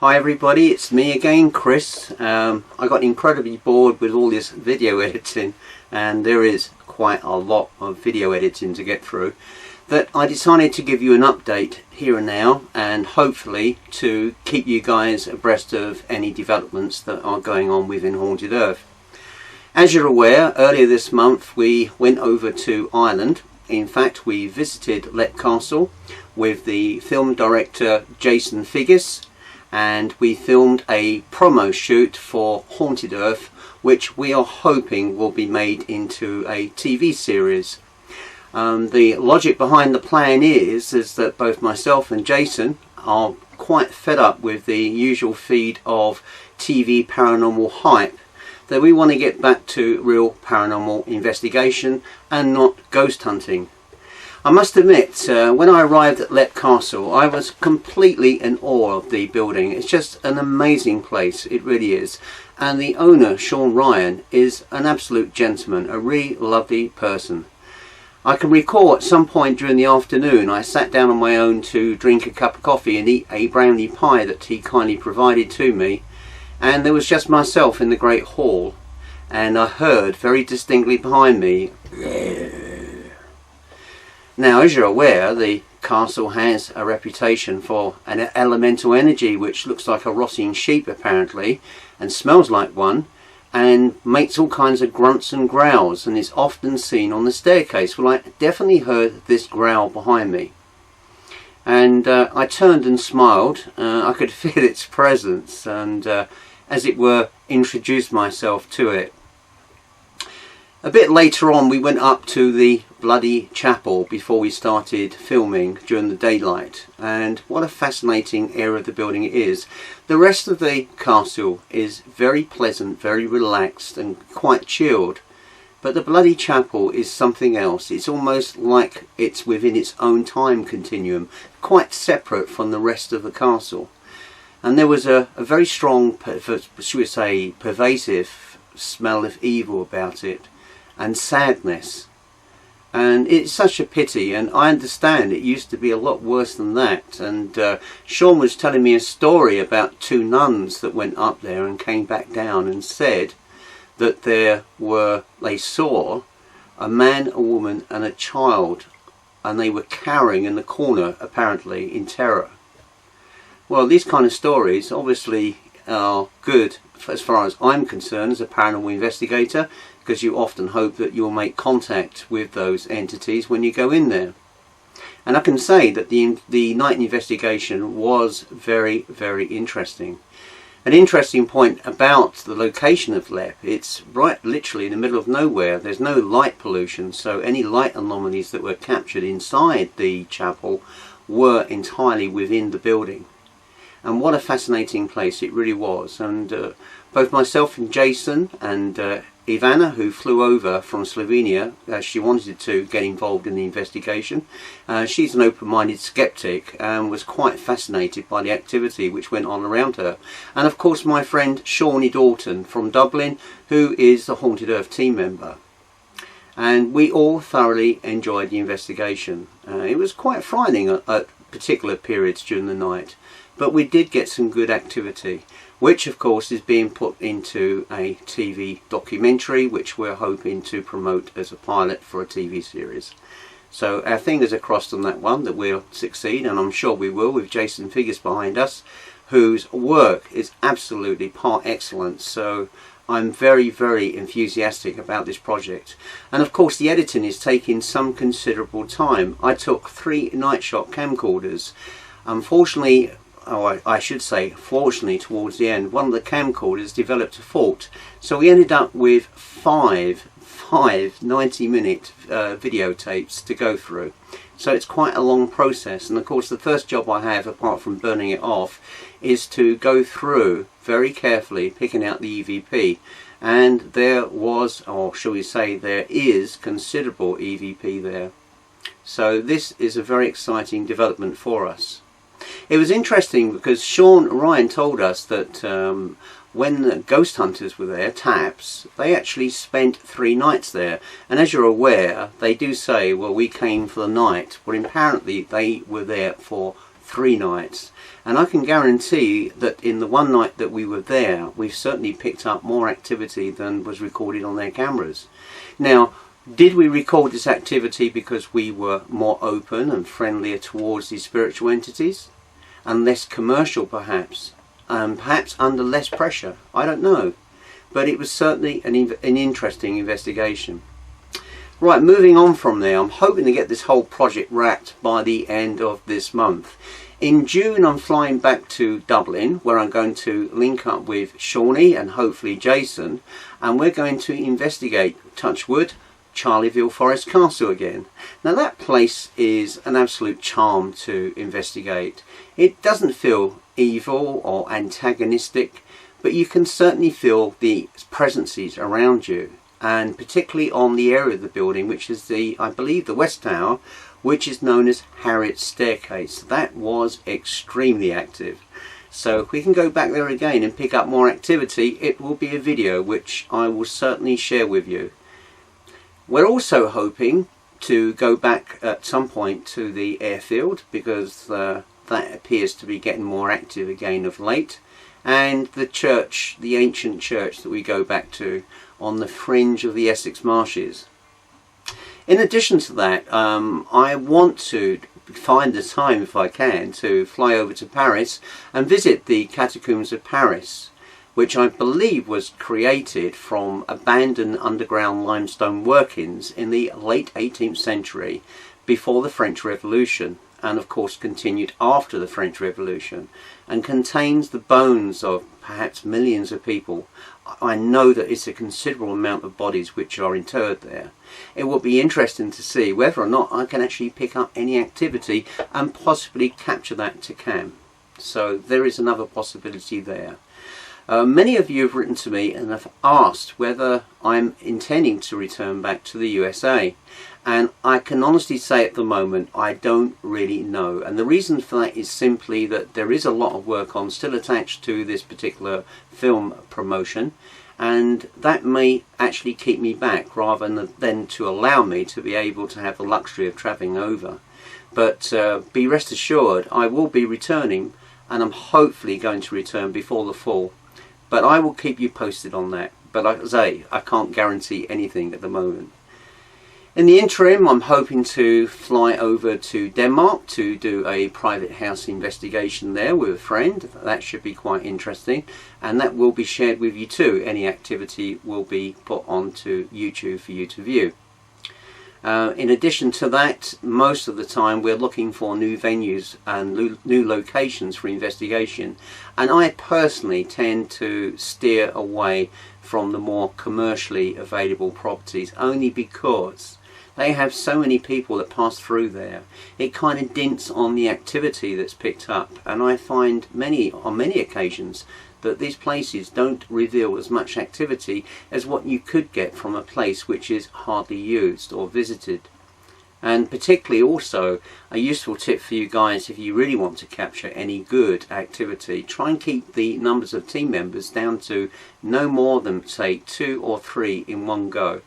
Hi everybody, it's me again, Chris. I got incredibly bored with all this video editing, and there is quite a lot of video editing to get through, that I decided to give you an update here and now, and hopefully to keep you guys abreast of any developments that are going on within Haunted Earth. As you're aware, earlier this month we went over to Ireland. In fact, we visited Let Castle with the film director Jason Figgis, and we filmed a promo shoot for Haunted Earth, which we are hoping will be made into a TV series. The logic behind the plan is that both myself and Jason are quite fed up with the usual feed of TV paranormal hype, that we want to get back to real paranormal investigation and not ghost hunting. I must admit, when I arrived at Let Castle, I was completely in awe of the building. It's just an amazing place, it really is. And the owner, Sean Ryan, is an absolute gentleman, a really lovely person. I can recall at some point during the afternoon, I sat down on my own to drink a cup of coffee and eat a brownie pie that he kindly provided to me. And there was just myself in the Great Hall, and I heard very distinctly behind me, Now, as you're aware, the castle has a reputation for an elemental energy which looks like a rotting sheep apparently, and smells like one, and makes all kinds of grunts and growls, and is often seen on the staircase. Well, I definitely heard this growl behind me, and I turned and smiled. I could feel its presence, and as it were, introduced myself to it. A bit later on we went up to the bloody chapel before we started filming during the daylight, and what a fascinating area of the building it is. The rest of the castle is very pleasant, very relaxed and quite chilled, but the bloody chapel is something else. It's almost like it's within its own time continuum, quite separate from the rest of the castle. And there was a very strong, should we say, pervasive smell of evil about it, and sadness, and it's such a pity. And I understand it used to be a lot worse than that, and Sean was telling me a story about two nuns that went up there and came back down, and said that they saw a man, a woman and a child, and they were cowering in the corner apparently in terror. Well, these kind of stories obviously are good as far as I'm concerned as a paranormal investigator, because you often hope that you'll make contact with those entities when you go in there. And I can say that the night investigation was very, very interesting. An interesting point about the location of Lep, it's right literally in the middle of nowhere. There's no light pollution, so any light anomalies that were captured inside the chapel were entirely within the building. And what a fascinating place it really was. And both myself and Jason and Ivana, who flew over from Slovenia, she wanted to get involved in the investigation. She's an open-minded skeptic and was quite fascinated by the activity which went on around her. And of course my friend Shawnee Dalton from Dublin, who is the Haunted Earth team member. And we all thoroughly enjoyed the investigation. It was quite frightening at particular periods during the night, but we did get some good activity, which of course is being put into a TV documentary, which we're hoping to promote as a pilot for a TV series. So our fingers are crossed on that one, that we'll succeed, and I'm sure we will, with Jason Figgis behind us, whose work is absolutely par excellence. So I'm very, very enthusiastic about this project. And of course the editing is taking some considerable time. I took 3 night shot camcorders. Unfortunately, I should say fortunately, towards the end, one of the camcorders developed a fault, so we ended up with five 90-minute videotapes to go through. So it's quite a long process, and of course the first job I have, apart from burning it off, is to go through very carefully, picking out the EVP. And there was, or shall we say there is, considerable EVP there. So this is a very exciting development for us. It was interesting because Sean Ryan told us that when the ghost hunters were there, TAPS, they actually spent 3 nights there. And as you're aware, they do say, well, we came for the night. Well, apparently they were there for 3 nights, and I can guarantee that in the one night that we were there, we've certainly picked up more activity than was recorded on their cameras. Now, did we record this activity because we were more open and friendlier towards these spiritual entities and less commercial perhaps, and perhaps under less pressure? I don't know, but it was certainly an interesting investigation. Right, moving on from there, I'm hoping to get this whole project wrapped by the end of this month. In June, I'm flying back to Dublin, where I'm going to link up with Shawnee and hopefully Jason, and we're going to investigate, touch wood, Charleville Forest Castle again. Now that place is an absolute charm to investigate. It doesn't feel evil or antagonistic, but you can certainly feel the presences around you, and particularly on the area of the building, which is I believe the West Tower, which is known as Harriet's Staircase. That was extremely active. So if we can go back there again and pick up more activity, it will be a video which I will certainly share with you. We're also hoping to go back at some point to the airfield, because that appears to be getting more active again of late, and the church, the ancient church that we go back to on the fringe of the Essex marshes. In addition to that, I want to find the time, if I can, to fly over to Paris and visit the Catacombs of Paris, which I believe was created from abandoned underground limestone workings in the late 18th century, before the French Revolution, and of course continued after the French Revolution, and contains the bones of perhaps millions of people. I know that it's a considerable amount of bodies which are interred there. It will be interesting to see whether or not I can actually pick up any activity and possibly capture that to cam. So there is another possibility there. Many of you have written to me and have asked whether I'm intending to return back to the USA, and I can honestly say at the moment I don't really know, and the reason for that is simply that there is a lot of work on still attached to this particular film promotion, and that may actually keep me back rather than to allow me to be able to have the luxury of travelling over. But be rest assured, I will be returning, and I'm hopefully going to return before the fall. But I will keep you posted on that. But like I say, I can't guarantee anything at the moment. In the interim, I'm hoping to fly over to Denmark to do a private house investigation there with a friend. That should be quite interesting, and that will be shared with you too. Any activity will be put onto YouTube for you to view. In addition to that, most of the time we're looking for new venues and new locations for investigation, and I personally tend to steer away from the more commercially available properties, only because they have so many people that pass through there. It kind of dints on the activity that's picked up, and I find on many occasions that these places don't reveal as much activity as what you could get from a place which is hardly used or visited. And particularly also a useful tip for you guys, if you really want to capture any good activity, try and keep the numbers of team members down to no more than say 2 or 3 in one go.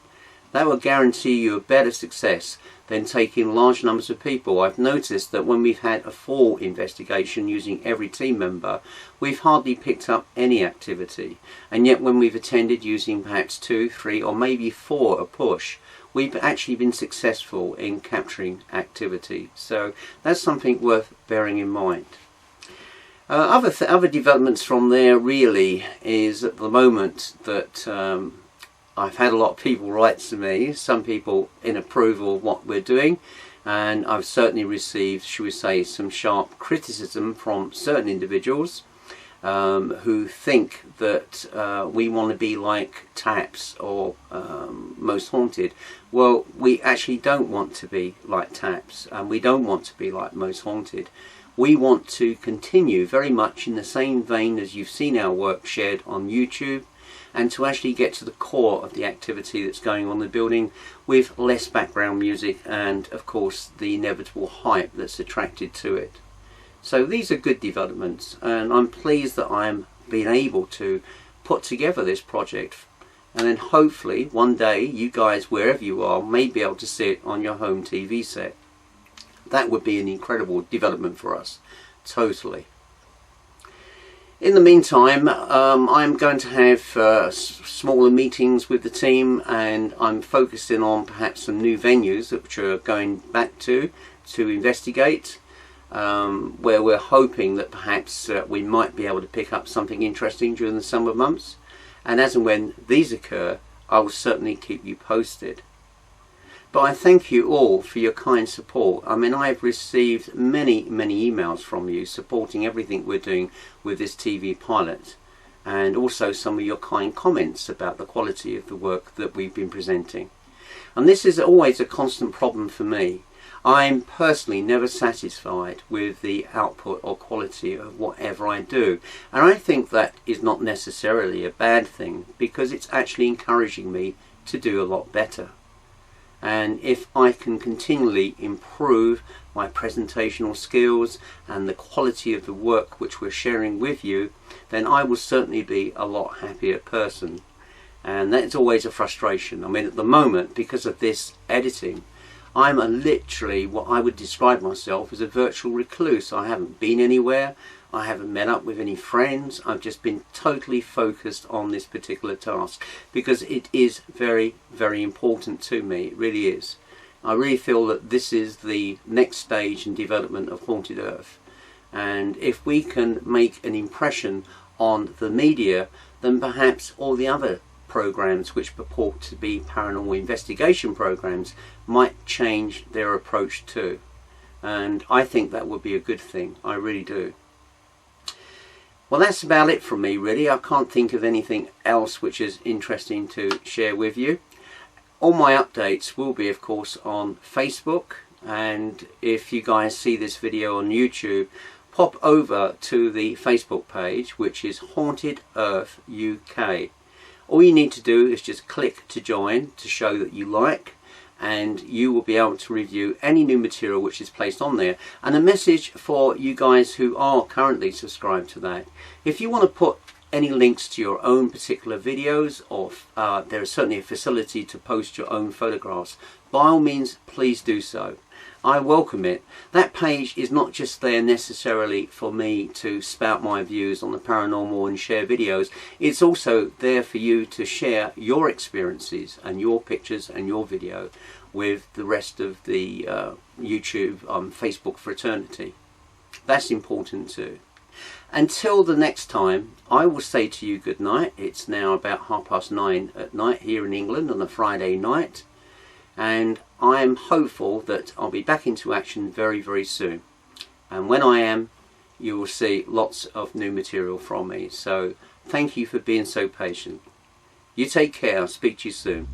That will guarantee you a better success than taking large numbers of people. I've noticed that when we've had a full investigation using every team member, we've hardly picked up any activity. And yet when we've attended using perhaps 2, 3 or maybe 4 a push, we've actually been successful in capturing activity. So that's something worth bearing in mind. Other developments from there really is at the moment that I've had a lot of people write to me, some people in approval of what we're doing, and I've certainly received, shall we say, some sharp criticism from certain individuals who think that we want to be like Taps or Most Haunted. Well, we actually don't want to be like Taps, and we don't want to be like Most Haunted. We want to continue very much in the same vein as you've seen our work shared on YouTube, and to actually get to the core of the activity that's going on in the building with less background music and of course the inevitable hype that's attracted to it. So these are good developments, and I'm pleased that I'm being able to put together this project, and then hopefully one day you guys, wherever you are, may be able to see it on your home TV set. That would be an incredible development for us, totally. In the meantime, I'm going to have smaller meetings with the team, and I'm focusing on perhaps some new venues which we're going back to investigate, where we're hoping that perhaps we might be able to pick up something interesting during the summer months. And as and when these occur, I will certainly keep you posted. But I thank you all for your kind support. I mean, I've received many emails from you supporting everything we're doing with this TV pilot, and also some of your kind comments about the quality of the work that we've been presenting. And this is always a constant problem for me. I'm personally never satisfied with the output or quality of whatever I do, and I think that is not necessarily a bad thing, because it's actually encouraging me to do a lot better. And if I can continually improve my presentational skills and the quality of the work which we're sharing with you, then I will certainly be a lot happier person. And that's always a frustration. I mean, at the moment, because of this editing, I'm literally what I would describe myself as a virtual recluse. I haven't been anywhere. I haven't met up with any friends. I've just been totally focused on this particular task, because it is very important to me. It really is. I really feel that this is the next stage in development of Haunted Earth, and if we can make an impression on the media, then perhaps all the other programs which purport to be paranormal investigation programs might change their approach too. And I think that would be a good thing. I really do. Well, that's about it from me, really. I can't think of anything else which is interesting to share with you. All my updates will be, of course, on Facebook, and if you guys see this video on YouTube, pop over to the Facebook page, which is Haunted Earth UK. All you need to do is just click to join to show that you like, and you will be able to review any new material which is placed on there. And a message for you guys who are currently subscribed to that: if you want to put any links to your own particular videos, or there is certainly a facility to post your own photographs, by all means please do so. I welcome it. That page is not just there necessarily for me to spout my views on the paranormal and share videos. It's also there for you to share your experiences and your pictures and your video with the rest of the YouTube Facebook fraternity. That's important too. Until the next time, I will say to you good night. It's now about 9:30 at night here in England on a Friday night, and I am hopeful that I'll be back into action very soon. And when I am, you will see lots of new material from me. So thank you for being so patient. You take care. I'll speak to you soon.